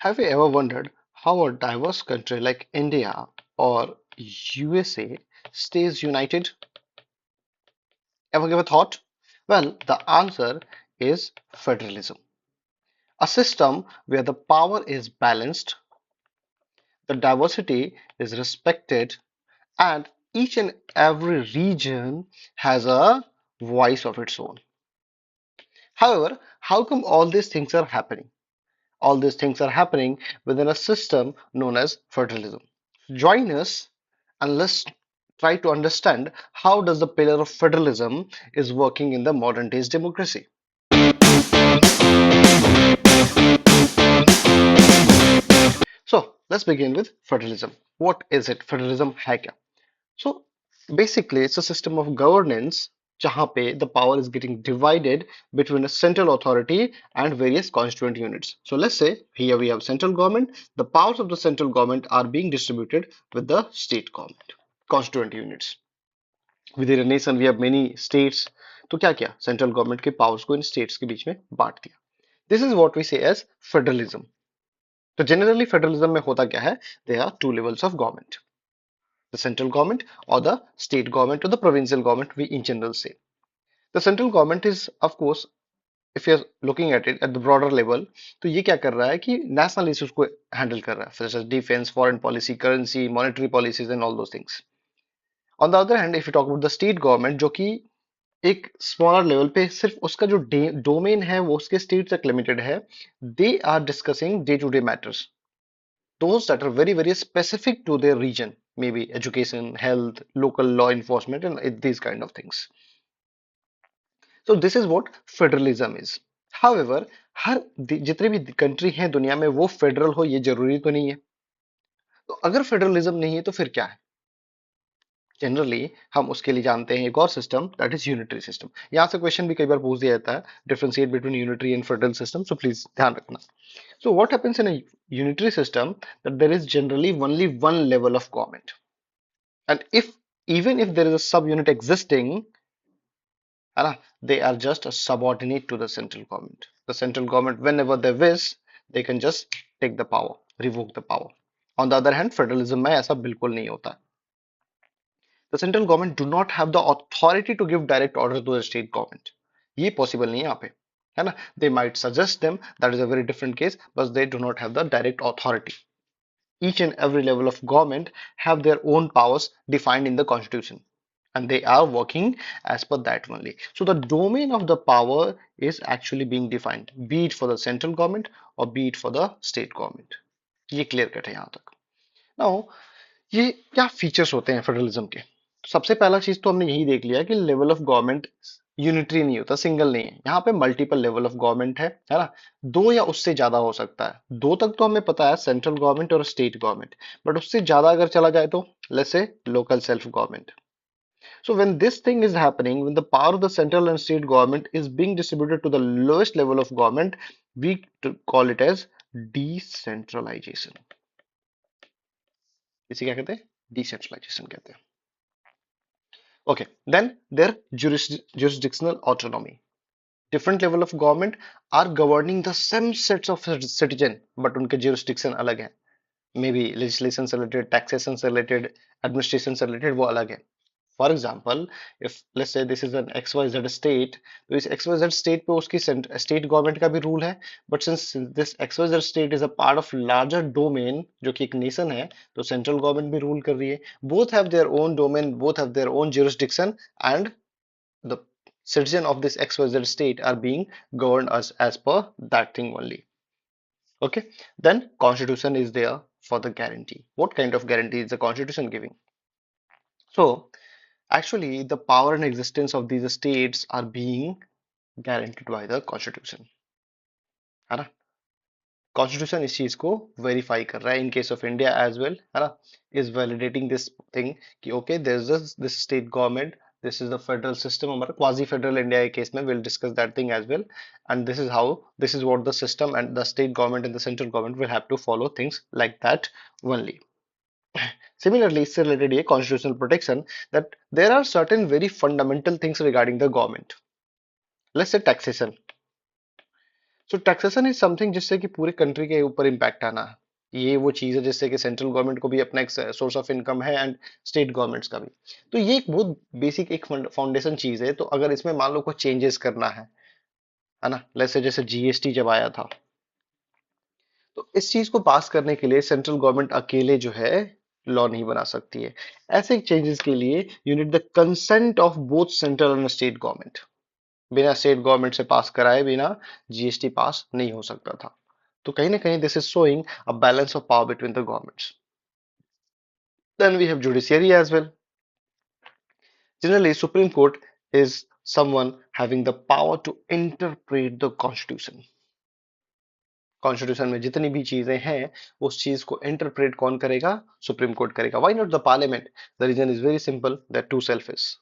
Have you ever wondered how a diverse country like India or USA stays united? Ever give a thought? Well, the answer is federalism, a system where the power is balanced, the diversity is respected, and each and every region has a voice of its own. However, how come all these things are happening? All these things are happening within a system known as federalism. Join us and let's try to understand how does the pillar of federalism is working in the modern days democracy. So let's begin with federalism. What is it? Federalism है क्या? So basically it's a system of governance जहाँ पे the power is getting divided between a central authority and various constituent units. So let's say here we have central government. The powers of the central government are being distributed with the state government, constituent units. Within a nation we have many states. तो क्या किया central government के powers को इन states के बीच में बांट दिया. This is what we say as federalism. तो जनरली फेडरलिज्म में होता क्या है? There are two levels of government, the central government or the state government or the provincial government, we in general say. The central government is, of course, if you're looking at it at the broader level, तो ये क्या कर रहा है कि national issues को handle कर रहा है, such as defense, foreign policy, currency, monetary policies and all those things. On the other hand, if you talk about the state government, जो कि एक स्मॉलर लेवल पे सिर्फ उसका जो डोमेन है वो उसके स्टेट तक लिमिटेड है, they are discussing day to day matters, those that are very very specific to their region, maybe education, health, local law enforcement and these kind of things. So this is what federalism is. However, हर जितने भी country हैं दुनिया में वो federal हो ये जरूरी तो नहीं है. तो अगर फेडरलिज्म नहीं है तो फिर क्या है? जनरली हम उसके लिए जानते हैं एक और system, that is unitary system. यहाँ से क्वेश्चन भी कई बार पूछ दिया जाता है, differentiate between unitary and federal system, so please ध्यान रखना. So what happens in a unitary system that there is generally only one level of government, and if even if there is a subunit existing, है ना, they are just a subordinate to the central government. The central government, whenever they wish, they can just take the power, revoke the power. On the other hand, federalism में ऐसा बिल्कुल नहीं होता. The central government do not have the authority to give direct order to the state government. ये possible नहीं है यहाँ पे, है ना. They might suggest them, that is a very different case, but they do not have the direct authority. Each and every level of government have their own powers defined in the constitution, and they are working as per that only. So the domain of the power is actually being defined, be it for the central government or be it for the state government. ये clear cut है यहाँ तक. Now ये क्या features होते हैं federalism के? सबसे पहला चीज तो हमने यही देख लिया कि लेवल ऑफ गवर्नमेंट यूनिटरी नहीं होता, सिंगल नहीं है. यहाँ पे मल्टीपल लेवल ऑफ गवर्नमेंट है ना. दो या उससे ज्यादा हो सकता है. दो तक तो हमें पता है, सेंट्रल गवर्नमेंट और स्टेट गवर्नमेंट. बट उससे ज्यादा अगर चला जाए तो let's say local self government. So when this thing is happening, when the power of the central and state government is being distributed to the lowest level of government, we call it as decentralization. इसे क्या कहते हैं? Decentralization कहते हैं. Okay, then their jurisdictional autonomy. Different level of government are governing the same sets of citizen, but उनके jurisdiction अलग है. Maybe legislation से related, taxation से related, administration से related वो अलग है. For example, if let's say this is an XYZ state, तो इस XYZ state पे उसकी state government का भी rule है. But since this XYZ state is a part of larger domain जो कि एक nation है, तो central government भी rule कर रही है. Both have their own domain, both have their own jurisdiction, and the citizen of this XYZ state are being governed as per that thing only. Okay, then constitution is there for the guarantee. What kind of guarantee is the constitution giving? So actually the power and existence of these states are being guaranteed by the constitution, है ना. Constitution इस चीज को verify कर रहा है in case of India as well, है ना. इज वैलिडेटिंग दिस थिंग कि okay there is this state government, this is the federal system. हमारा quasi federal India के case में we'll discuss that thing as well, and this is what the system and the state government and the central government will have to follow things like that only. Similarly, इससे related ये constitutional protection that there are certain very fundamental things regarding the government. Let's say taxation. So taxation is something जिससे कि पूरे country के ऊपर impact आना है। ये वो चीज है जिससे कि सेंट्रल गवर्नमेंट को भी अपना एक सोर्स ऑफ इनकम है एंड स्टेट गवर्नमेंट्स का भी। तो ये एक बहुत बेसिक एक फाउंडेशन चीज है। तो अगर इसमें मान लो कोई चेंजेस करना है ना, जैसे जीएसटी जब आया था, तो इस चीज को पास करने के लिए सेंट्रल गवर्नमेंट अकेले जो है लॉ नहीं बना सकती है। ऐसे चेंजेस के लिए you need the consent of both central and state government. बिना स्टेट गवर्नमेंट से पास कराए बिना जीएसटी पास नहीं हो सकता था। तो कहीं ना कहीं this is showing a balance of power between the governments. Then we have judiciary as well. Generally supreme court is someone having the power to interpret the constitution। Constitution में जितनी भी चीजें हैं उस चीज को इंटरप्रेट कौन करेगा? सुप्रीम कोर्ट करेगा। Why not the parliament? The reason is very simple, that too selfish,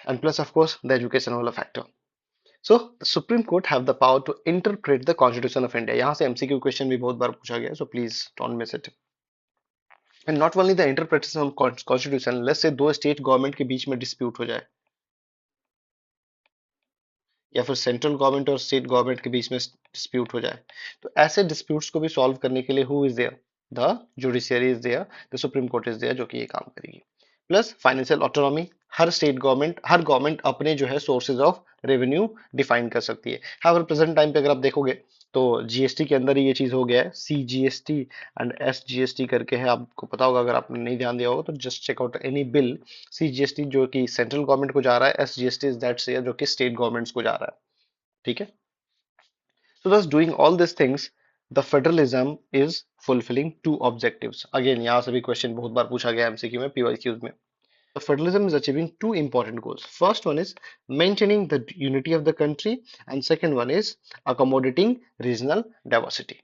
and plus of course the education वाला factor. So the supreme court have the power to interpret the constitution of India. यहां से MCQ question भी बहुत बार पूछा गया है, so please don't miss it. And not only the interpretation of constitution, let's say दो state government के बीच में डिस्प्यूट हो जाए, या फिर सेंट्रल गवर्नमेंट और स्टेट गवर्नमेंट के बीच में डिस्प्यूट हो जाए, तो ऐसे डिस्प्यूट्स को भी सॉल्व करने के लिए who is there? The judiciary is there, the supreme court is there, जो कि ये काम करेगी। प्लस फाइनेंशियल ऑटोनॉमी, हर गवर्नमेंट अपने जो है सोर्सेज ऑफ रेवेन्यू डिफाइन कर सकती है। हाँ, प्रेजेंट टाइम पे अगर आप देखोगे तो जीएसटी के अंदर ही ये चीज हो गया है, सीजीएसटी एंड एसजीएसटी करके है, आपको पता होगा। अगर आपने नहीं ध्यान दिया होगा तो just check out any bill. CGST जो कि सेंट्रल गवर्नमेंट को जा रहा है, एसजीएसटी इज दैट से जो कि स्टेट गवर्नमेंट्स को जा रहा है। ठीक है। So thus doing all these things, the federalism is fulfilling two objectives. Again, यहाँ से भी क्वेश्चन बहुत बार पूछा गया एमसीक्यू में, पीवाईक्यूज में। The federalism is achieving two important goals. First one is maintaining the unity of the country, and second one is accommodating regional diversity.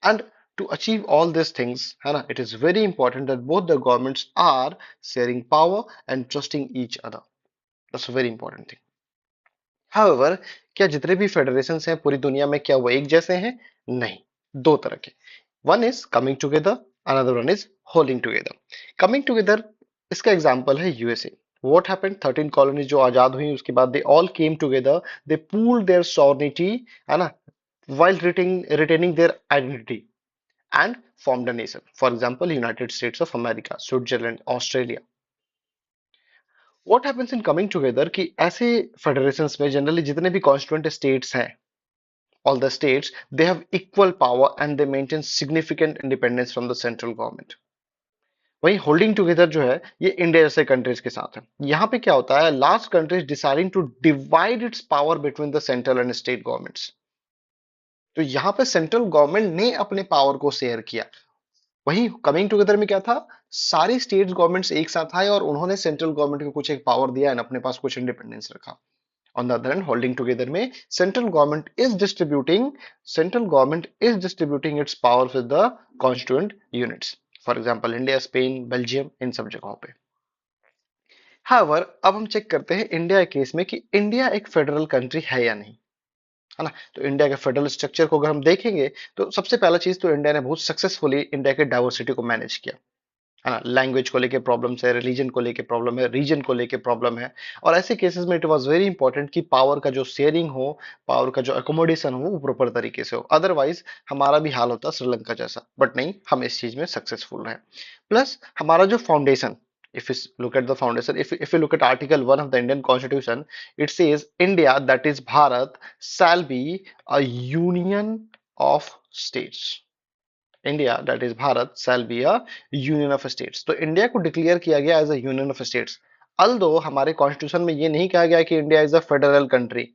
And to achieve all these things, है ना, it is very important that both the governments are sharing power and trusting each other. That's a very important thing. However, क्या जितने भी federation हैं पूरी दुनिया में, क्या वो एक जैसे हैं? नहीं, दो तरह के। One is coming together, another one is holding together. Coming together, इसका एग्जांपल है यूएसए। व्हाट हैपेंड, 13 कॉलोनीज जो आजाद हुई उसके बाद they all came together, they pooled their sovereignty, है ना, while retaining their identity and formed a nation. For example, United States of America, Switzerland, Australia. What happens in coming together कि ऐसे federations में जनरली जितने भी constituent states हैं, all the states, they have equal power and they maintain significant independence from the central government। वहीं holding together जो है ये इंडिया जैसे कंट्रीज के साथ है। यहाँ पे क्या होता है, last countries deciding to divide its power between the central and state governments. तो यहाँ पे सेंट्रल गवर्नमेंट ने अपने पावर को शेयर किया। वहीं कमिंग टुगेदर में क्या था, सारी स्टेट गवर्नमेंट्स एक साथ आए और उन्होंने सेंट्रल गवर्नमेंट को कुछ एक पावर दिया और अपने पास कुछ इंडिपेंडेंस रखा। On the other hand, holding together में central government is distributing its powers with the constituent units. For example, India, Spain, Belgium, इन सब जगहों पे। However, अब हम चेक करते हैं इंडिया के केस में कि इंडिया एक फेडरल कंट्री है या नहीं, है ना। तो इंडिया के फेडरल स्ट्रक्चर को अगर हम देखेंगे तो सबसे पहला चीज तो इंडिया ने बहुत सक्सेसफुली इंडिया के डाइवर्सिटी को मैनेज किया, है ना। लैंग्वेज को लेके प्रॉब्लम्स है, रिलीजन को लेके प्रॉब्लम है, रीजन को लेके प्रॉब्लम है। और ऐसे केसेस में इट वाज वेरी इंपॉर्टेंट कि पावर का जो शेयरिंग हो, पावर का जो अकोमोडेशन हो वो प्रॉपर तरीके से हो। अदरवाइज हमारा भी हाल होता श्रीलंका जैसा, बट नहीं, हम इस चीज में सक्सेसफुल रहे। प्लस हमारा जो foundation, if you look at the foundation, if you look at article 1 of the Indian constitution, it says India, that is Bharat, shall be a union of states। India that is Bharat shall be a union of states. तो India को declare किया गया as a union of states. Although हमारे constitution में ये नहीं कहा गया कि India is a federal country.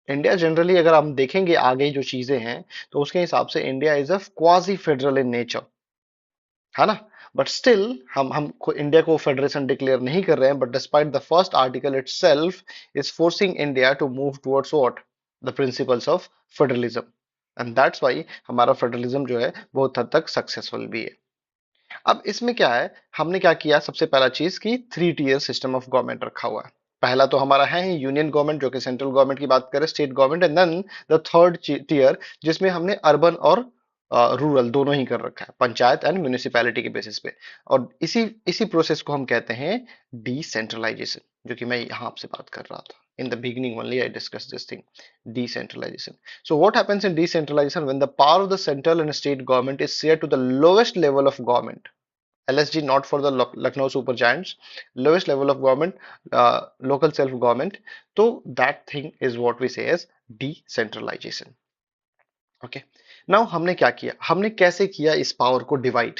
India generally अगर हम देखेंगे आगे जो चीजें हैं तो उसके हिसाब से India is a quasi federal in nature, है ना। बट स्टिल हम इंडिया को फेडरेशन डिक्लेयर नहीं कर रहे हैं, but despite the first article itself is forcing India to move towards what, the principles of federalism. And that's why हमारा federalism जो है बहुत हद तक सक्सेसफुल भी है। अब इसमें क्या है, हमने क्या किया, सबसे पहला चीज की 3 टीयर सिस्टम ऑफ गवर्नमेंट रखा हुआ है। पहला तो हमारा है ही यूनियन गवर्नमेंट जो कि सेंट्रल गवर्नमेंट की बात करें, state government, and then the third tier जिसमें हमने अर्बन और रूरल दोनों ही कर रखा है, पंचायत एंड म्यूनिसिपैलिटी के बेसिस पे। और इसी इसी प्रोसेस को हम कहते हैं डिसेंट्रलाइजेशन, जो कि मैं यहाँ आपसे बात कर रहा था। In the beginning only I discussed this thing, decentralization. So what happens in decentralization? When the power of the central and state government is shared to the lowest level of government, LSG not for the Lucknow super giants, lowest level of government, local self government. So that thing is what we say as decentralization. Okay, now हमने क्या किया, हमने कैसे किया इस power को divide?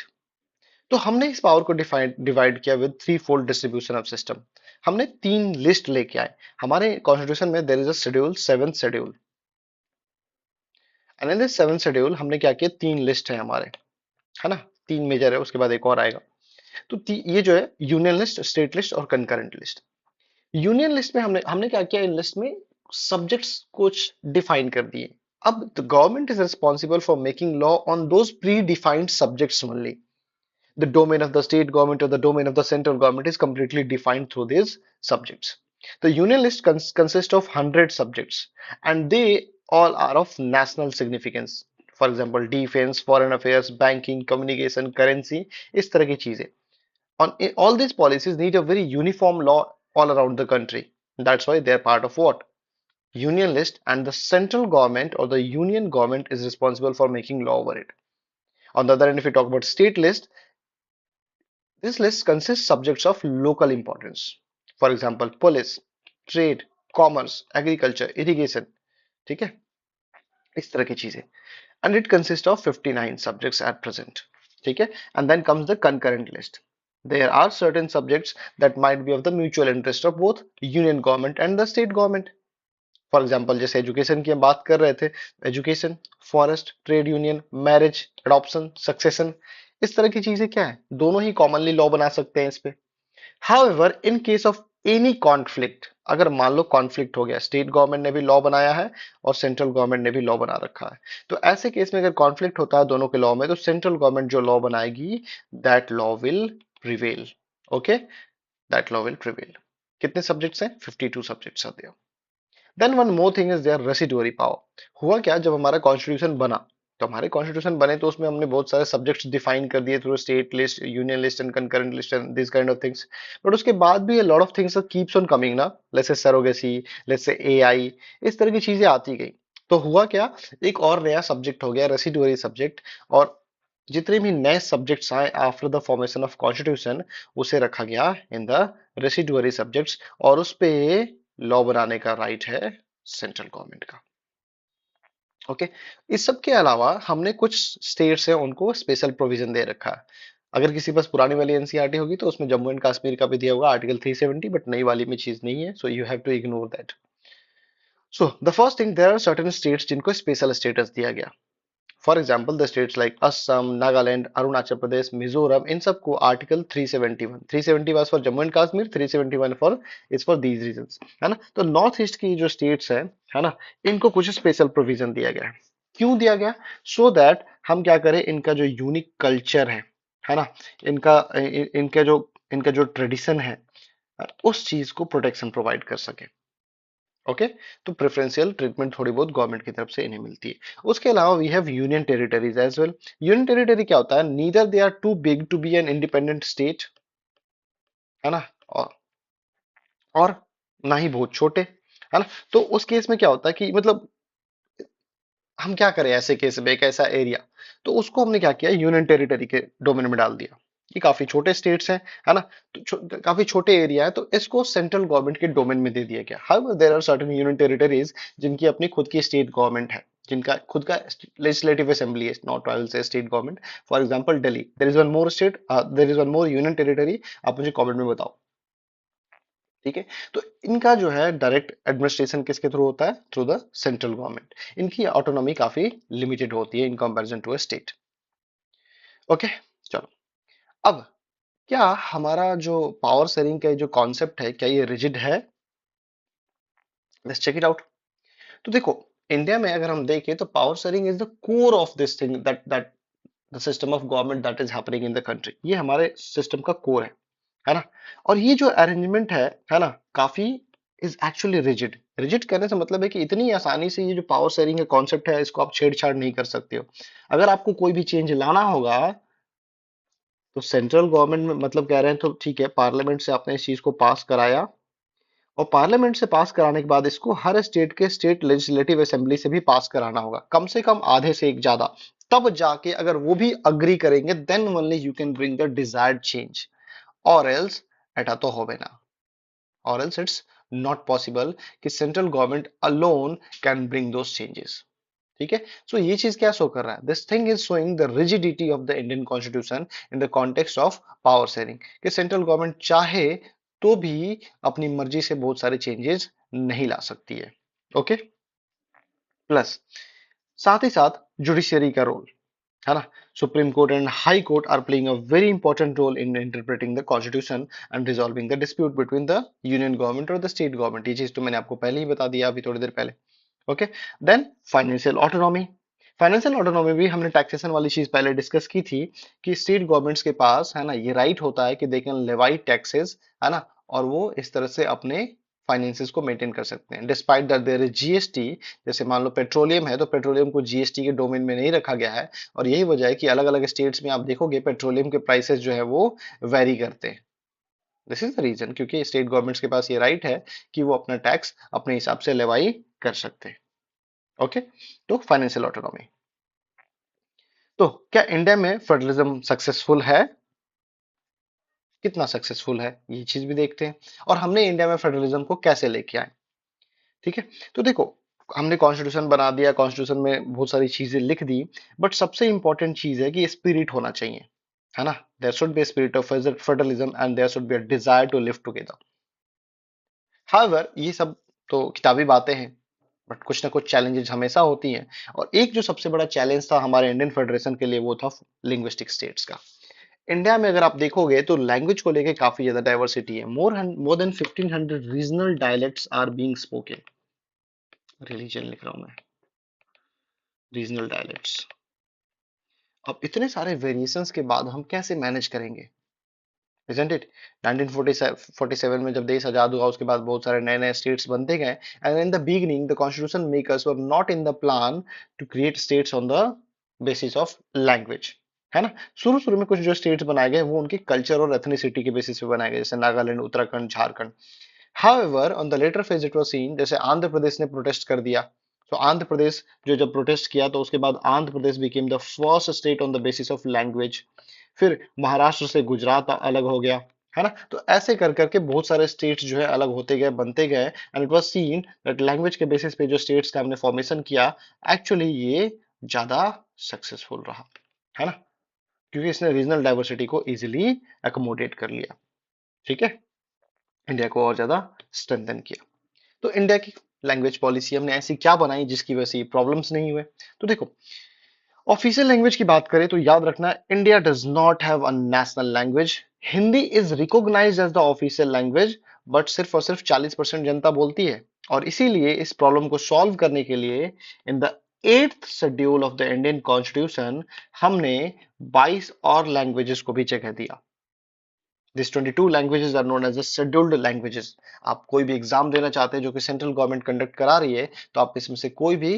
तो हमने इस पावर को डिवाइड किया with three fold distribution of system. हमने तीन लिस्ट लेके आए। हमारे कॉन्स्टिट्यूशन में there is a schedule, seventh schedule, and in this seventh schedule हमने क्या किया, तीन लिस्ट है हमारे, है ना, तीन मेजर है, उसके बाद एक और आएगा। तो ये जो है यूनियन लिस्ट, स्टेट लिस्ट और कंकरेंट लिस्ट। यूनियन लिस्ट में हमने हमने क्या किया, इन लिस्ट में सब्जेक्ट्स कुछ डिफाइन कर दिए। अब the government is responsible for making law on those pre defined subjects only. The domain of the state government or the domain of the central government is completely defined through these subjects. The union list consists of 100 subjects and they all are of national significance. For example, defense, foreign affairs, banking, communication, currency, इस तरह की चीजें. All these policies need a very uniform law all around the country. That's why they are part of what? Union list, and the central government or the union government is responsible for making law over it. On the other hand, if we talk about state list, this list consists subjects of local importance. For example, police, trade, commerce, agriculture, irrigation. ठीक है, इस तरह की चीजें. And it consists of 59 subjects at present. ठीक है, and then comes the concurrent list. There are certain subjects that might be of the mutual interest of both union government and the state government. For example जैसे education की हम बात कर रहे थे, education, forest, trade union, marriage, adoption, succession, इस तरह की चीजें क्या है, दोनों ही कॉमनली लॉ बना सकते हैं इस पे। However in case of any conflict, अगर मान लो कॉन्फ्लिक्ट हो गया, स्टेट गवर्नमेंट ने भी लॉ बनाया है और सेंट्रल गवर्नमेंट ने भी लॉ बना रखा है, तो ऐसे केस में अगर कॉन्फ्लिक्ट होता है दोनों के लॉ में, तो सेंट्रल गवर्नमेंट जो लॉ बनाएगी that law will prevail. Okay, that law will prevail. कितने सब्जेक्ट्स हैं? 52 सब्जेक्ट्स आते हैं। Then one more thing is there, residuary power. हुआ क्या, जब हमारा कॉन्स्टिट्यूशन बना, तो हमारे कॉन्स्टिट्यूशन बने तो उसमें हमने बहुत सारे सब्जेक्ट्स डिफाइन कर दिए through state list, union list and concurrent list and this kind of things. But उसके बाद भी lot of things keeps on coming ना, let's say surrogacy, let's say AI, इस तरह की चीजें आती गई। तो हुआ क्या, एक और नया सब्जेक्ट हो गया, रेसिडुअरी सब्जेक्ट। और जितने भी नए सब्जेक्ट्स आए after the formation of constitution, उसे रखा गया इन द रेसिडुअरी सब्जेक्ट्स, और उस पे लॉ बनाने का राइट है सेंट्रल गवर्नमेंट का। ओके, इस सब के अलावा हमने कुछ स्टेट्स हैं उनको स्पेशल प्रोविजन दे रखा है। अगर किसी पास पुरानी वाली एनसीईआरटी होगी तो उसमें जम्मू एंड कश्मीर का भी दिया होगा आर्टिकल 370, बट नई वाली में चीज नहीं है, so you have to ignore that. So the first thing, there are certain states जिनको स्पेशल स्टेटस दिया गया। For example the states like Assam, Nagaland, Arunachal Pradesh, Mizoram, इन सबको article 371, 370 was for Jammu and Kashmir, 371 for is for these reasons, है ना। तो नॉर्थ ईस्ट की जो स्टेट्स है ना, इनको कुछ स्पेशल प्रोविजन दिया गया है। क्यों दिया गया? सो दैट हम क्या करें, इनका जो यूनिक कल्चर है ना, इनका इनका जो ट्रेडिशन है, उस चीज को प्रोटेक्शन प्रोवाइड कर सके। ओके, तो प्रेफरेंशियल ट्रीटमेंट थोड़ी बहुत गवर्नमेंट की तरफ से इन्हें मिलती है। उसके अलावा we have union territories as well. Union territory क्या होता है? Neither they are too big to be an independent state, है ना, और ना ही बहुत छोटे, है ना। तो उस केस में क्या होता है कि मतलब हम क्या करें ऐसे केस में, एक ऐसा एरिया, तो उसको हमने क्या किया, यूनियन टेरिटरी के डोमेन में डाल दिया। ये काफी छोटे स्टेट्स हैं, है ना, तो काफी छोटे एरिया है, तो इसको सेंट्रल गवर्नमेंट के डोमेन में दे दिया गया। However there are certain union territories जिनकी अपनी खुद की स्टेट गवर्नमेंट है, जिनका खुद का लेजिस्लेटिव असेंबली है, not I will say state government. For example Delhi, there is one more state, there is one more union territory, आप मुझे कमेंट में बताओ। ठीक है, तो इनका जो है डायरेक्ट एडमिनिस्ट्रेशन किसके थ्रू होता है? Through the central government. इनकी ऑटोनॉमी काफी लिमिटेड होती है in comparison to a state. Okay, चलो, अब क्या हमारा जो पावर शेयरिंग का जो कॉन्सेप्ट है, क्या ये रिजिड है? Let's check it out. तो देखो, इंडिया में अगर हम देखें तो power sharing is the core of this thing, that the system of government that is happening in the country. ये हमारे सिस्टम का कोर है ना। और ये जो अरेंजमेंट है ना, काफी इज एक्चुअली रिजिड। रिजिड कहने से मतलब है कि इतनी आसानी से ये जो पावर शेयरिंग का कॉन्सेप्ट है, इसको आप छेड़छाड़ नहीं कर सकते हो। अगर आपको कोई भी चेंज लाना होगा तो सेंट्रल गवर्नमेंट में, मतलब कह रहे हैं तो ठीक है, पार्लियामेंट से आपने इस चीज को पास कराया, और पार्लियामेंट से पास कराने के बाद इसको हर स्टेट के स्टेट लेजिस्लेटिव असेंबली से भी पास कराना होगा, कम से कम आधे से एक ज्यादा। तब जाके अगर वो भी अग्री करेंगे, then only you can bring the desired change. और एल्स एटा तो होवे ना, और एल्स इट्स नॉट पॉसिबल कि central government alone can bring those changes. ठीक है। सो ये चीज क्या शो कर रहा है? This thing is showing the rigidity of the Indian constitution in the context of power sharing, कि सेंट्रल गवर्नमेंट चाहे तो भी अपनी मर्जी से बहुत सारे चेंजेस नहीं ला सकती है। ओके। प्लस साथ ही साथ जुडिशियरी का रोल है ना, supreme court and high court are playing a very important role in interpreting the constitution and resolving the dispute between the union government और द स्टेट गवर्नमेंट। ये चीज तो मैंने आपको पहले ही बता दिया, अभी थोड़ी देर पहले। Okay. Then financial autonomy. Financial autonomy भी हमने टैक्सेशन वाली चीज पहले डिस्कस की थी, कि स्टेट गवर्नमेंट्स के पास है ना ये राइट होता है कि दे कैन लेवाई टैक्सेस, है ना, और वो इस तरह से अपने फाइनेंसेस को मेंटेन कर सकते हैं despite that there is GST. जैसे मान लो पेट्रोलियम है, तो पेट्रोलियम को जीएसटी के डोमेन में नहीं रखा गया है, और यही वजह है कि अलग अलग स्टेट्स में आप देखोगे पेट्रोलियम के प्राइसेस जो है वो वेरी करते हैं। दिस इज द रीजन, क्योंकि स्टेट गवर्नमेंट्स के पास ये राइट है कि वो अपना टैक्स अपने हिसाब से लेवाई कर सकते हैं। ओके। तो फाइनेंशियल ऑटोनॉमी। तो क्या इंडिया में फेडरलिज्म सक्सेसफुल है? कितना सक्सेसफुल है ये चीज भी देखते हैं, और हमने इंडिया में फेडरलिज्म को कैसे लेके आए। ठीक है। तो देखो, हमने कॉन्स्टिट्यूशन बना दिया, कॉन्स्टिट्यूशन में बहुत सारी चीजें लिख दी, बट सबसे इंपॉर्टेंट चीज है कि स्पिरिट होना चाहिए, है ना। There should be spirit of federalism and there should be a desire to live together. However ये सब तो किताबी बातें हैं, बट कुछ ना कुछ चैलेंजेस हमेशा होती हैं, और एक जो सबसे बड़ा चैलेंज था हमारे इंडियन फेडरेशन के लिए वो था लिंग्विस्टिक स्टेट्स का। इंडिया में अगर आप देखोगे तो लैंग्वेज को लेके काफी ज्यादा डाइवर्सिटी है। More than 1500 regional dialects are being spoken. Religion लिख रहा हूं मैं, रीजनल डायलेक्ट्स। अब इतने सारे वेरिएशंस के बाद हम कैसे मैनेज करेंगे? Isn't it? 1947 में जब देश आजाद हुआ, उसके बाद बहुत सारे नए नए स्टेट्स बनते गए, and in the beginning the constitution makers were not in the plan to create states on the basis of language, है ना। शुरू शुरू में कुछ जो स्टेट्स बनाए गए वो उनके कल्चर और एथनिसिटी के बेसिस पे बनाए गए, जैसे Nagaland, Uttarakhand, Jharkhand. However, on the later phase it was seen, जैसे आंध्र प्रदेश ने प्रोटेस्ट कर दिया, तो आंध्र प्रदेश जो जब प्रोटेस्ट किया तो उसके बाद Andhra Pradesh became the first state on the basis of language. फिर महाराष्ट्र से गुजरात अलग हो गया, है ना। तो ऐसे कर करके बहुत सारे स्टेट्स जो है अलग होते गए, बनते गए, and it was seen that language के बेसिस पे जो स्टेट्स का हमने फॉर्मेशन किया, एक्चुअली ये ज्यादा सक्सेसफुल रहा, है ना, क्योंकि इसने रीजनल डाइवर्सिटी को इजिली एकोमोडेट कर लिया। ठीक है। इंडिया को और ज्यादा स्ट्रेंथन किया। तो इंडिया की लैंग्वेज पॉलिसी हमने ऐसी क्या बनाई जिसकी वजह से प्रॉब्लम्स नहीं हुए? तो देखो, ऑफिशियल लैंग्वेज की बात करें तो याद रखना, India does not have a national language. Hindi is recognised as the official language, but सिर्फ और सिर्फ 40% जनता बोलती है, और इसीलिए इस प्रॉब्लम को सॉल्व करने के लिए in the 8th schedule of the Indian constitution हमने 22 और लैंग्वेजेस को भी जगह दिया। These 22 languages are known as the scheduled languages. आप कोई भी एग्जाम देना चाहते हैं जो कि सेंट्रल गवर्नमेंट कंडक्ट करा रही है, तो आप इसमें से कोई भी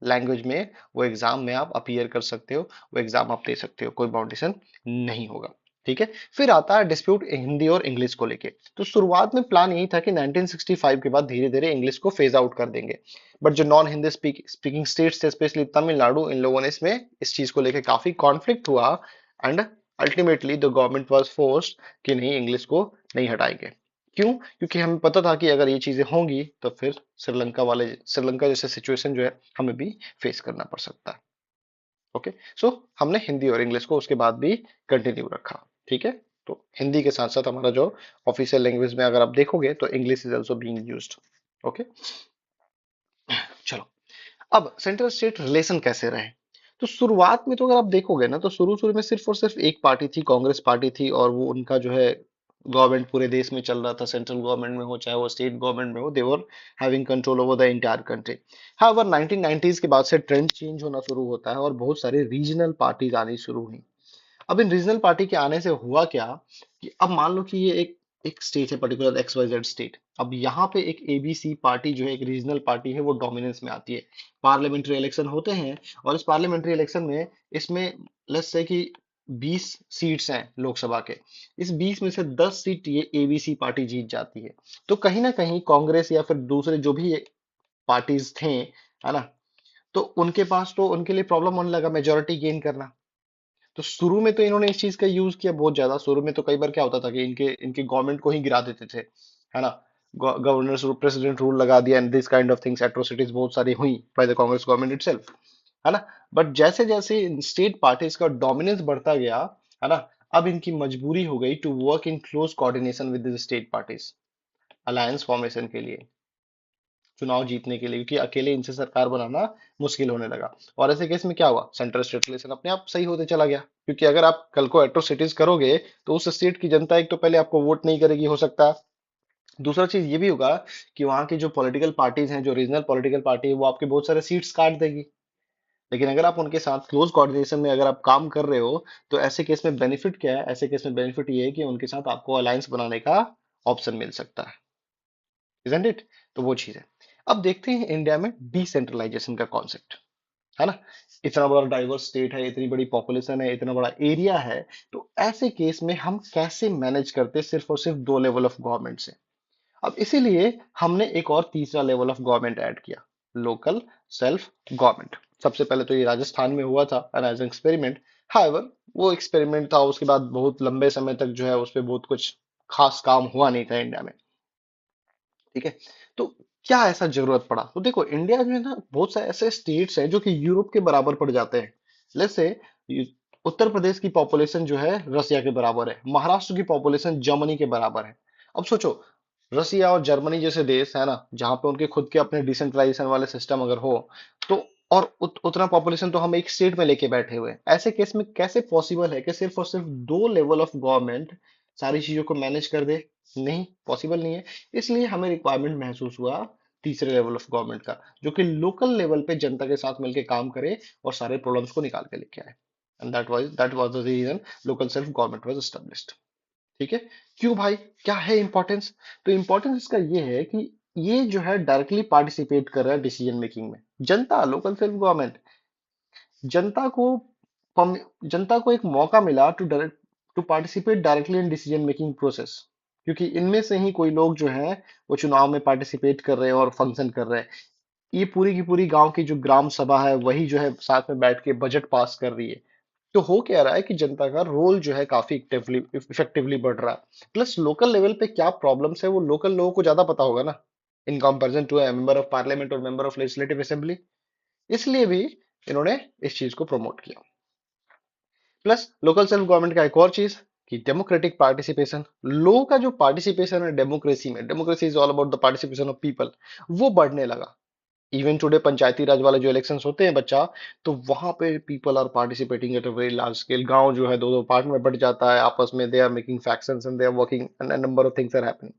लैंग्वेज में वो एग्जाम में आप अपीयर कर सकते हो, वो एग्जाम आप दे सकते हो, कोई बाउंडेशन नहीं होगा। ठीक है। फिर आता है डिस्प्यूट हिंदी और इंग्लिश को लेके। तो शुरुआत में प्लान यही था कि 1965 के बाद धीरे धीरे इंग्लिश को फेज आउट कर देंगे, बट जो नॉन हिंदी स्पीकिंग स्टेट्स थे, स्पेशली तमिलनाडु, इन लोगों ने इसमें इस चीज को लेके काफी कॉन्फ्लिक्ट हुआ, and ultimately the government was forced कि नहीं, इंग्लिश को नहीं हटाएंगे। क्यों? क्योंकि हमें पता था कि अगर ये चीजें होंगी तो फिर श्रीलंका जैसे सिचुएशन जो है हमें भी फेस करना पड़ सकता है। ओके। सो हमने हिंदी और इंग्लिश को उसके बाद भी कंटिन्यू रखा। ठीक है। तो हिंदी के साथ साथ हमारा जो ऑफिशियल लैंग्वेज में अगर आप देखोगे तो English is also being used. Okay. चलो, अब सेंट्रल स्टेट रिलेशन कैसे रहे? तो शुरुआत में तो अगर आप देखोगे ना, तो शुरू शुरू में सिर्फ और सिर्फ एक पार्टी थी, कांग्रेस पार्टी थी, और वो उनका जो है गवर्नमेंट पूरे देश में चल रहा था, सेंट्रल गवर्नमेंट में हो चाहे वो स्टेट गवर्नमेंट में हो, they were having control over the entire country. However 1990s के बाद से ट्रेंड चेंज होना शुरू होता है और बहुत सारी रीजनल पार्टीज आनी शुरू हुई। अब इन रीजनल पार्टी के आने से हुआ क्या, कि अब मान लो कि ये एक स्टेट है, particular X Y Z state. अब यहाँ पे एक एबीसी पार्टी जो है, एक रीजनल पार्टी है, वो डोमिनेंस में आती है। पार्लियामेंट्री इलेक्शन होते हैं, और इस पार्लियामेंट्री इलेक्शन में इसमें लेट्स से कि 20 सीट्स हैं लोकसभा के, इस 20 में से 10 सीट ये एबीसी पार्टी जीत जाती है। तो कहीं ना कहीं कांग्रेस या फिर दूसरे जो भी पार्टीज थे, है ना, तो उनके पास तो उनके लिए प्रॉब्लम होने लगा मेजोरिटी गेन करना। तो शुरू में तो इन्होंने इस चीज का यूज किया बहुत ज्यादा। शुरू में तो कई बार क्या होता था कि इनके इनके गवर्नमेंट को ही गिरा देते थे, है ना, गवर्नर्स प्रेसिडेंट रूल लगा दिया and this kind of things, atrocities बहुत सारी हुई by the Congress government itself, है ना। बट जैसे जैसे स्टेट पार्टीज का डोमिनेंस बढ़ता गया, है ना, अब इनकी मजबूरी हो गई to work in close coordination with the state parties, alliance formation के लिए, चुनाव जीतने के लिए, क्योंकि अकेले इनसे सरकार बनाना मुश्किल होने लगा। और ऐसे केस में क्या हुआ, सेंट्रल स्टेट रिलेशन अपने आप सही होते चला गया, क्योंकि अगर आप कल को एट्रोसिटीज करोगे तो उस स्टेट की जनता एक तो पहले आपको वोट नहीं करेगी, हो सकता है। दूसरा चीज ये भी होगा कि वहां की जो पॉलिटिकल पार्टीज हैं, जो रीजनल पॉलिटिकल पार्टी है, वो आपके बहुत सारे सीट्स काट देगी। लेकिन अगर आप उनके साथ क्लोज कोऑर्डिनेशन में अगर आप काम कर रहे हो, तो ऐसे केस में बेनिफिट क्या है, ऐसे केस में बेनिफिट ये है कि उनके साथ आपको अलायंस बनाने का ऑप्शन मिल सकता है, इजंट इट। तो वो चीज है। अब देखते हैं इंडिया में डिसेंट्रलाइजेशन का कॉन्सेप्ट, है ना। इतना बड़ा डाइवर्स स्टेट है, इतनी बड़ी पॉपुलेशन है, इतना बड़ा एरिया है, तो ऐसे केस में हम कैसे मैनेज करते सिर्फ और सिर्फ दो लेवल ऑफ गवर्नमेंट से। अब इसीलिए हमने एक और तीसरा लेवल ऑफ गवर्नमेंट ऐड किया, लोकल सेल्फ गवर्नमेंट। सबसे पहले तो ये राजस्थान में हुआ था एज एन एक्सपेरिमेंट। हाउएवर वो एक्सपेरिमेंट था, उसके बाद बहुत लंबे समय तक जो है उस पर बहुत कुछ खास काम हुआ नहीं था इंडिया में, ठीक है। तो क्या ऐसा जरूरत पड़ा, तो देखो इंडिया जो है ना, बहुत सारे ऐसे स्टेट्स हैं जो कि यूरोप के बराबर पड़ जाते हैं। जैसे उत्तर प्रदेश की पॉपुलेशन जो है रसिया के बराबर है, महाराष्ट्र की पॉपुलेशन जर्मनी के बराबर है। अब सोचो, रसिया और जर्मनी जैसे देश है ना, जहां पे उनके खुद के अपने डिसेंट्रलाइजेशन वाले सिस्टम अगर हो, तो और उतना पॉपुलेशन तो हम एक स्टेट में लेके बैठे हुए हैं, ऐसे केस में कैसे पॉसिबल है कि सिर्फ और सिर्फ दो लेवल ऑफ गवर्नमेंट सारी चीजों को मैनेज कर दे। नहीं, पॉसिबल नहीं है। इसलिए हमें रिक्वायरमेंट महसूस हुआ तीसरे लेवल ऑफ गवर्नमेंट का, जो कि लोकल लेवल पे जनता के साथ मिलकर काम करे और सारे प्रॉब्लम्स को निकाल के लेके आए। And that was the reason local self government was established, ठीक है। क्यों भाई, क्या है इंपॉर्टेंस, तो इंपॉर्टेंस इसका ये है कि ये जो है डायरेक्टली पार्टिसिपेट कर रहा है डिसीजन मेकिंग में। जनता, लोकल सेल्फ गवर्नमेंट, जनता को जनता को एक मौका मिला to participate directly in decision making process, क्योंकि इनमें से ही कोई लोग जो हैं वो चुनाव में पार्टिसिपेट कर रहे हैं और फंक्शन कर रहे हैं। ये पूरी की पूरी गांव की जो ग्राम सभा है वही जो है साथ में बैठ के बजट पास कर रही है। तो हो क्या रहा है कि जनता का रोल जो है काफी इफेक्टिवली बढ़ रहा है। प्लस लोकल लेवल पे क्या प्रॉब्लम्स है वो लोकल लोगों को ज्यादा पता होगा ना, in comparison to a member of parliament और मेंबर ऑफ लेजिस्लेटिव असेंबली। इसलिए भी इन्होंने इस चीज को प्रमोट किया। प्लस लोकल सेल्फ गवर्नमेंट का एक और चीज कि डेमोक्रेटिक पार्टिसिपेशन, लोगों का जो पार्टिसिपेशन है डेमोक्रेसी में, democracy is all about the participation of people, वो बढ़ने लगा। इवन टुडे पंचायती राज वाले जो इलेक्शंस होते हैं बच्चा, तो वहां पे people are participating at a very large scale. गांव जो है दो दो पार्ट में बट जाता है, आपस में they are making factions and they are working and number of things are happening,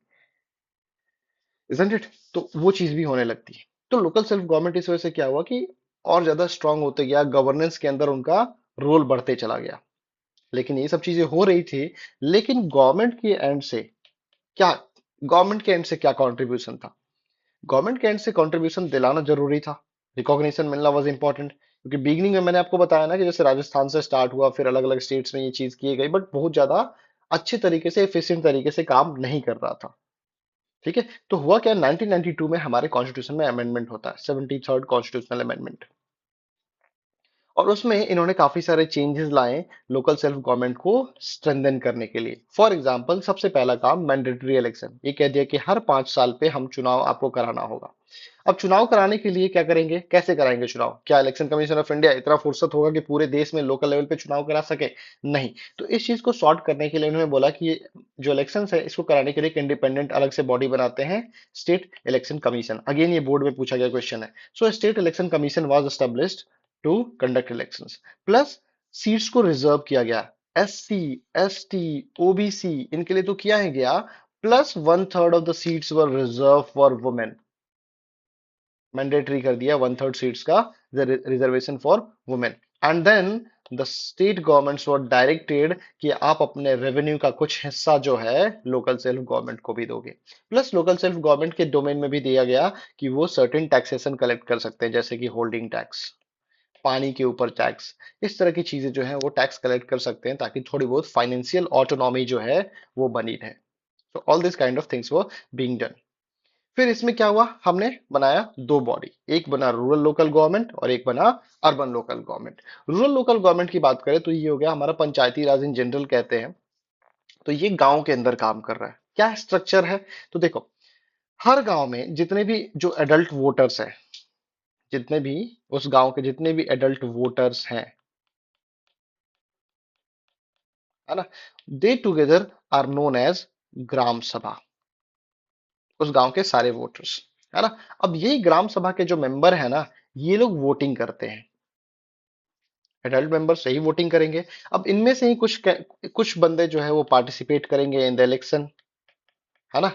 isn't it. तो वो चीज भी होने लगती है। तो लोकल सेल्फ गवर्नमेंट इस वजह से क्या हुआ कि और ज्यादा स्ट्रांग होते गया, गवर्नेंस के अंदर उनका रोल बढ़ते चला गया। लेकिन ये सब चीजें हो रही थी, लेकिन गवर्नमेंट के एंड से क्या कंट्रीब्यूशन था, गवर्नमेंट के एंड से कंट्रीब्यूशन दिलाना जरूरी था, रिकॉग्निशन मिलना वाज इंपॉर्टेंट। क्योंकि बिगनिंग में मैंने आपको बताया ना कि जैसे राजस्थान से स्टार्ट हुआ, फिर अलग अलग स्टेट्स में ये चीज की गई, बट बहुत ज्यादा अच्छे तरीके से एफिशिएंट तरीके से काम नहीं कर रहा था, ठीक है। तो हुआ क्या, 1992 में हमारे कॉन्स्टिट्यूशन में अमेंडमेंट होता है, 73rd कॉन्स्टिट्यूशनल अमेंडमेंट। और उसमें इन्होंने काफी सारे चेंजेस लाए लोकल सेल्फ गवर्नमेंट को स्ट्रेंथन करने के लिए। फॉर एग्जांपल, सबसे पहला काम मैंडेटरी इलेक्शन, ये कह दिया कि हर 5 साल पे हम चुनाव आपको कराना होगा। अब चुनाव कराने के लिए क्या करेंगे, कैसे कराएंगे चुनाव, क्या इलेक्शन कमीशन ऑफ इंडिया इतना फुर्सत होगा कि पूरे देश में लोकल लेवल पे चुनाव करा सके, नहीं। तो इस चीज को सॉर्ट करने के लिए उन्होंने बोला कि ये जो इलेक्शन है इसको कराने के लिए एक इंडिपेंडेंट अलग से बॉडी बनाते हैं, स्टेट इलेक्शन कमीशन। अगेन ये बोर्ड में पूछा गया क्वेश्चन है। So state election commission was established to conduct elections. Plus seats को रिजर्व किया गया, एससी, एसटी, ओबीसी इनके लिए तो किया ही गया। Plus 1/3 of the seats were reserve for women, mandatory कर दिया 1/3 सीट्स का reservation for women. And then the state governments were directed कि आप अपने रेवेन्यू का कुछ हिस्सा जो है लोकल सेल्फ गवर्नमेंट को भी दोगे। प्लस लोकल सेल्फ गवर्नमेंट के डोमेन में भी दिया गया कि वो सर्टेन टैक्सेशन कलेक्ट कर सकते हैं, जैसे कि होल्डिंग टैक्स, पानी के ऊपर टैक्स, इस तरह की चीजें जो है वो टैक्स कलेक्ट कर सकते हैं ताकि थोड़ी बहुत फाइनेंशियल ऑटोनॉमी जो है वो बनी रहे। तो all this kind of things वो बीइंग डन। फिर इसमें क्या हुआ, हमने बनाया दो बॉडी, एक बना रूरल लोकल गवर्नमेंट और एक बना urban local government. Rural local government की बात करें तो ये हो गया हमारा पंचायती राज इन जनरल कहते हैं। तो ये गांव के अंदर काम कर रहा है। क्या स्ट्रक्चर है, तो देखो हर गांव में जितने भी जो एडल्ट वोटर्स हैं, जितने भी उस गांव के जितने भी एडल्ट वोटर्स हैं, है ना, they together are known as gram sabha. उस गांव के सारे वोटर्स, है ना। अब ये ग्राम सभा के जो मेंबर है ना, ये लोग वोटिंग करते हैं, एडल्ट मेंबर्स यही वोटिंग करेंगे। अब इनमें से ही कुछ बंदे जो है वो पार्टिसिपेट करेंगे इन द इलेक्शन, है ना।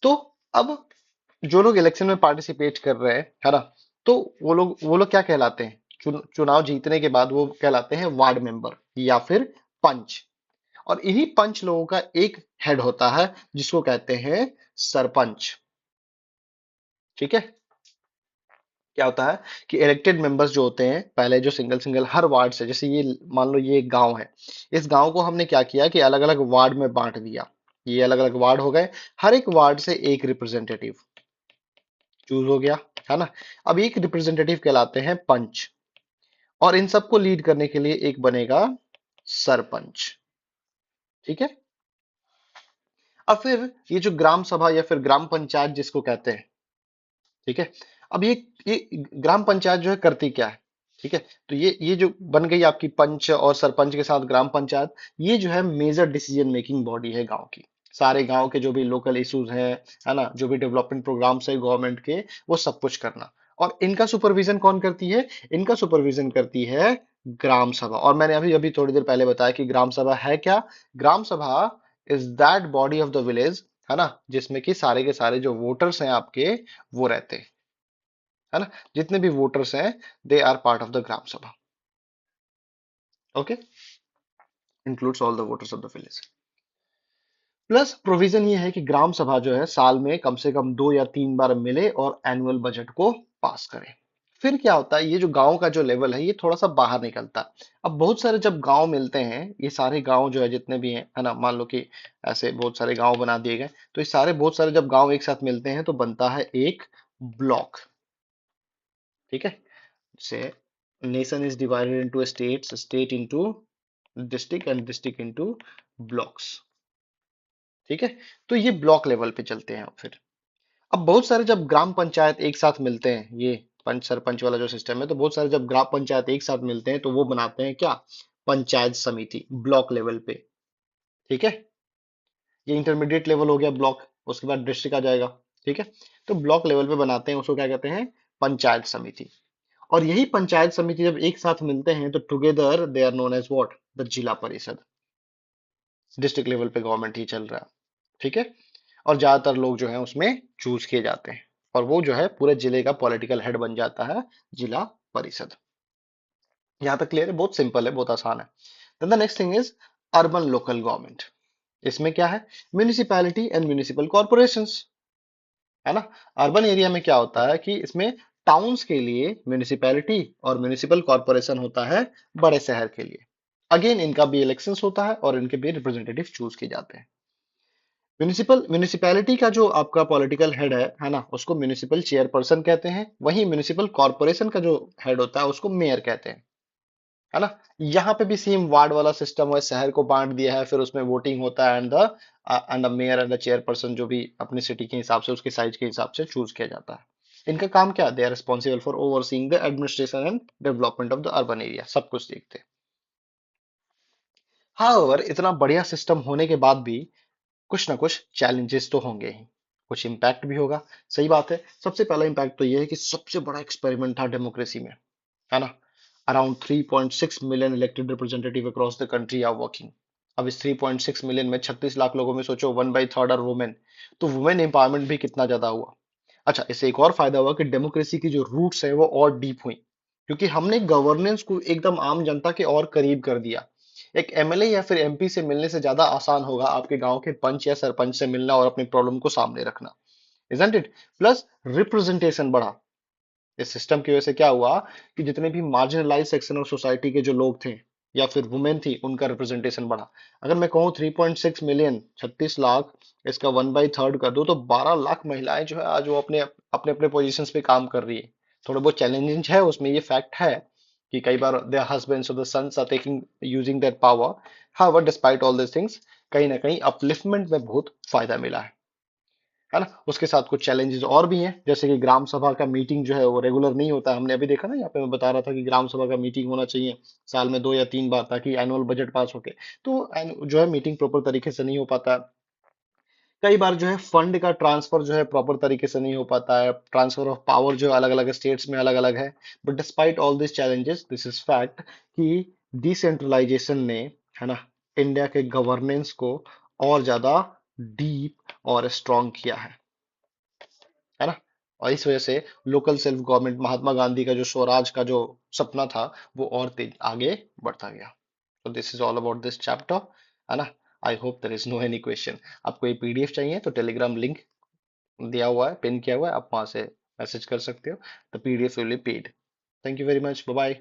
तो अब जो लोग इलेक्शन में पार्टिसिपेट कर रहे हैं, है ना, तो वो लोग क्या कहलाते हैं, चुनाव जीतने के बाद वो कहलाते हैं वार्ड मेंबर या फिर पंच। और इन्हीं पंच लोगों का एक हेड होता है जिसको कहते हैं सरपंच। ठीक है। क्या होता है कि इलेक्टेड मेंबर्स जो होते हैं, पहले जो सिंगल सिंगल हर वार्ड से, जैसे ये मान लो ये एक गांव है, इस गांव को हमने क्या किया कि अलग अलग वार्ड में बांट दिया। ये अलग अलग वार्ड हो गए, हर एक वार्ड से एक रिप्रेजेंटेटिव चूज हो गया, है ना। अब एक रिप्रेजेंटेटिव कहलाते हैं पंच, और इन सबको लीड करने के लिए एक बनेगा सरपंच। ठीक है। अब फिर ये जो ग्राम सभा या फिर ग्राम पंचायत जिसको कहते हैं, ठीक है। अब ये ग्राम पंचायत जो है करती क्या है, ठीक है। तो ये जो बन गई आपकी पंच और सरपंच के साथ ग्राम पंचायत, ये जो है मेजर डिसीजन मेकिंग बॉडी है गांव की। सारे गांव के जो भी लोकल इश्यूज हैं, है ना, जो भी डेवलपमेंट प्रोग्राम्स है गवर्नमेंट के, वो सब कुछ करना। और इनका सुपरविजन कौन करती है, इनका सुपरविजन करती है ग्राम सभा। और मैंने अभी अभी थोड़ी देर पहले बताया कि ग्राम सभा है क्या। ग्राम सभा is that body of the village, है ना, जिसमें कि सारे के सारे जो वोटर्स हैं आपके, वो रहते हैं, है ना। जितने भी वोटर्स हैं, they are part of the gram sabha. Okay, includes all the voters of the village. Plus provision ये है कि ग्राम सभा जो है साल में कम से कम 2 या 3 बार मिले और एनुअल बजट को पास करे। फिर क्या होता है, ये जो गांव का जो लेवल है ये थोड़ा सा बाहर निकलता है। अब बहुत सारे जब गांव मिलते हैं, ये सारे गांव जो है जितने भी हैं, है ना, मान लो कि ऐसे बहुत सारे गांव बना दिए गए, तो ये सारे बहुत सारे जब गांव एक साथ मिलते हैं तो बनता है एक ब्लॉक। ठीक है। से nation is divided into states, state into district and district into blocks। ठीक है। तो ये ब्लॉक लेवल पे चलते हैं। फिर अब बहुत सारे जब ग्राम पंचायत एक साथ मिलते हैं, ये पंच सरपंच वाला जो सिस्टम है, तो बहुत सारे जब ग्राम पंचायत एक साथ मिलते हैं तो वो बनाते हैं क्या, पंचायत समिति ब्लॉक लेवल पे। ठीक है। ये इंटरमीडिएट लेवल हो गया ब्लॉक, उसके बाद डिस्ट्रिक्ट आ जाएगा। ठीक है। तो ब्लॉक लेवल पे बनाते हैं, उसको क्या कहते हैं, पंचायत समिति। और यही पंचायत समिति जब एक साथ मिलते हैं तो together they are known as what, the zila parishad. District level पे गवर्नमेंट ही चल रहा है। ठीक है। और ज्यादातर लोग जो है उसमें चूज किए जाते हैं, और वो जो है पूरे जिले का पॉलिटिकल हेड बन जाता है, जिला परिषद। यहाँ तक क्लियर है, बहुत सिंपल है, बहुत आसान है। Then the next thing is urban local government. इसमें क्या है, म्यूनिसिपैलिटी एंड म्यूनिसिपल कॉर्पोरेशंस, है ना। अर्बन एरिया में क्या होता है कि इसमें टाउन्स के लिए म्यूनिसिपैलिटी और म्यूनिसिपल कॉर्पोरेशन होता है बड़े शहर के लिए। अगेन इनका भी इलेक्शंस होता है और इनके भी रिप्रेजेंटेटिव चूज किए जाते हैं। म्यूनिसिपैलिटी का जो आपका पॉलिटिकल हेड है ना, उसको म्यूनिसिपल चेयरपर्सन कहते हैं। वहीं म्यूनिसिपल कॉर्पोरेशन का जो हेड होता है उसको मेयर कहते हैं, है ना। यहाँ पे भी सेम वार्ड वाला सिस्टम है, शहर को बांट दिया है, फिर उसमें वोटिंग होता है, and the mayor and the chairperson जो भी अपनी सिटी के हिसाब से, उसके साइज के हिसाब से चूज किया जाता है। इनका काम क्या, they are responsible for overseeing the administration and development of the urban area, सब कुछ देखते हैं। हाउएवर इतना बढ़िया सिस्टम होने के बाद भी कुछ ना कुछ चैलेंजेस तो होंगे ही, कुछ इम्पैक्ट भी होगा। सही बात है। सबसे पहला इम्पैक्ट तो ये है कि सबसे बड़ा एक्सपेरिमेंट था डेमोक्रेसी में, है ना। Around 3.6 million elected representative across the country are working. अब इस 3.6 मिलियन में 36 लाख लोगों में सोचो 1/3 आर वुमेन। तो वुमेन एम्पावरमेंट भी कितना ज्यादा हुआ। अच्छा, इससे एक और फायदा हुआ कि डेमोक्रेसी की जो रूट्स है वो और डीप हुई, क्योंकि हमने गवर्नेंस को एकदम आम जनता के और करीब कर दिया। एक एमएलए या फिर एमपी से मिलने से ज्यादा आसान होगा आपके गांव के पंच या सरपंच से मिलना और अपनी प्रॉब्लम को सामने रखना, इजंट इट। प्लस रिप्रेजेंटेशन बढ़ा, इस सिस्टम की वजह से क्या हुआ कि जितने भी मार्जिनलाइज सेक्शन ऑफ सोसाइटी के जो लोग थे या फिर वुमेन थी उनका रिप्रेजेंटेशन बढ़ा। अगर मैं कहूँ 3.6 मिलियन 36 लाख, इसका 1/3 कर दूं तो 12 लाख महिलाएं जो है आज वो अपने अपने अपने पोजीशंस पे काम कर रही है। थोड़ा बहुत चैलेंजिंग है उसमें, ये फैक्ट है कि कई बार their husbands or the sons are taking using that power. However, despite all these things, कहीं ना कहीं अपलिफ्टमेंट में बहुत फायदा मिला है ना। उसके साथ कुछ चैलेंजेस और भी हैं, जैसे कि ग्राम सभा का मीटिंग जो है वो रेगुलर नहीं होता। हमने अभी देखा ना, यहाँ पे मैं बता रहा था कि ग्राम सभा का मीटिंग होना चाहिए साल में 2 या 3 बार, ताकि एनुअल बजट पास होके। तो जो है मीटिंग प्रॉपर तरीके से नहीं हो पाता। कई बार जो है फंड का ट्रांसफर जो है प्रॉपर तरीके से नहीं हो पाता है, ट्रांसफर ऑफ पावर जो है अलग अलग स्टेट्स में अलग अलग है। But despite all this challenges, this is fact कि डिसेंट्रलाइजेशन ने, है ना, इंडिया के गवर्नेंस को और ज्यादा डीप और स्ट्रांग किया है ना। और इस वजह से local self government, Mahatma Gandhi का जो स्वराज का जो सपना था वो और तेज आगे बढ़ता गया। तो this is all about this chapter, है ना। I hope there is no any question. आपको ये पीडीएफ चाहिए तो टेलीग्राम लिंक दिया हुआ है, पिन किया हुआ है, आप वहां से मैसेज कर सकते हो। The PDF will be paid. Thank you very much, bye bye.